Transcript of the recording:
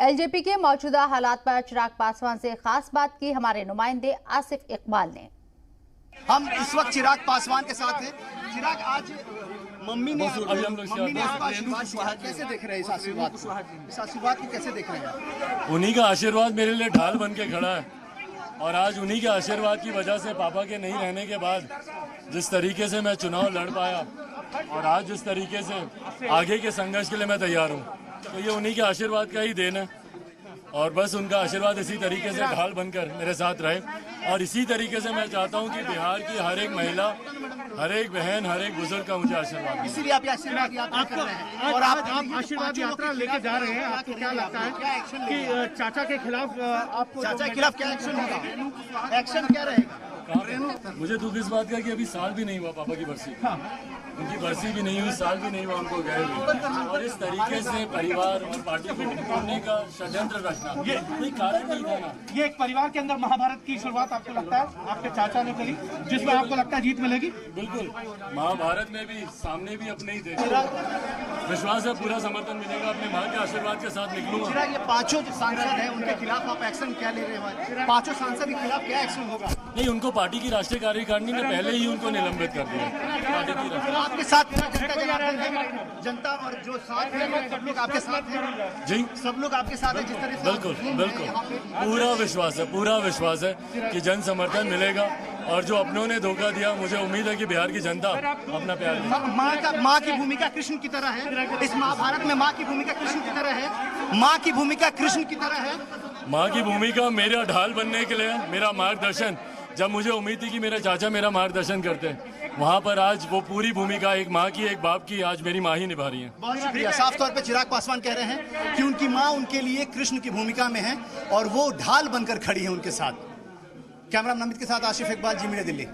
LJP के मौजूदा हालात पर चिराग पासवान से खास बात की हमारे नुमाइंदे आसिफ इकबाल ने। हम इस वक्त चिराग पासवान के साथ हैं। चिराग, आज मम्मी ने आपका आशीर्वाद दिया, कैसे देख रहे हैं इस आशीर्वाद को? इस आशीर्वाद को कैसे देख रहे हैं? उन्हीं का आशीर्वाद मेरे लिए ढाल बन के खड़ा है और आज उन्हीं के आशीर्वाद की वजह से पापा के नहीं रहने के बाद जिस तरीके से मैं चुनाव लड़ पाया और आज जिस तरीके से आगे के संघर्ष के लिए मैं तैयार हूँ, तो ये उन्हीं के आशीर्वाद का ही देन है और बस उनका आशीर्वाद इसी तरीके से ढाल बनकर मेरे साथ रहे। और इसी तरीके से मैं चाहता हूं कि बिहार की हर एक महिला, हर एक बहन, हर एक बुजुर्ग का मुझे आशीर्वाद मिले। इसीलिए आप आशीर्वाद यात्रा कर रहे हैं और आप आशीर्वाद यात्रा लेके जा रहे हैं। आपको क्या लगता है कि चाचा के खिलाफ आपको चाचा के खिलाफ क्या एक्शन होगा? एक्शन क्या रहेगा? मुझे दुख इस बात का कि अभी साल भी नहीं हुआ पापा की बरसी, उनकी बरसी भी नहीं हुई, साल भी नहीं हुआ उनको गए हुए, और इस तरीके से परिवार और पार्टी को तोड़ने का षड्यंत्र रचना कोई कारण नहीं था ना। ये एक परिवार के अंदर महाभारत की शुरुआत आपको लगता है आपके चाचा ने करी, जिसमें आपको लगता है जीत मिलेगी? बिल्कुल, महाभारत में भी सामने भी अपने ही थे। विश्वास है पूरा समर्थन मिलेगा, अपने माँ के आशीर्वाद के साथ निकलूंगा। चिराग, ये पांचों जो सांसद हैं उनके खिलाफ आप एक्शन क्या ले रहे हैं? पांचों सांसद के खिलाफ क्या एक्शन होगा? नहीं, उनको पार्टी की राष्ट्रीय कार्यकारिणी ने पहले ही उनको निलंबित कर दिया। पार्टी की राष्ट्रीय आपके साथ जनता और जो साथ है सब लोग आपके साथ हैं जी, सब लोग आपके साथ है जिस तरह से बिल्कुल बिल्कुल, पूरा विश्वास है कि जन समर्थन मिलेगा और जो अपनों ने धोखा दिया, मुझे उम्मीद है कि बिहार की जनता अपना प्यार देगी। माँ की भूमिका कृष्ण की तरह है इस महाभारत में। माँ की भूमिका कृष्ण की तरह है। माँ की भूमिका कृष्ण की तरह है। माँ की भूमिका मेरा ढाल बनने के लिए, मेरा मार्गदर्शन, जब मुझे उम्मीद थी कि मेरे चाचा मेरा मार्गदर्शन करते हैं, वहाँ पर आज वो पूरी भूमिका एक माँ की, एक बाप की, आज मेरी माँ ही निभा रही है। बहुत शुक्रिया। साफ तौर पे चिराग पासवान कह रहे हैं कि उनकी माँ उनके लिए कृष्ण की भूमिका में है और वो ढाल बनकर खड़ी है उनके साथ। कैमरा नमित के साथ आसिफ इकबाल, जी मीडिया, दिल्ली।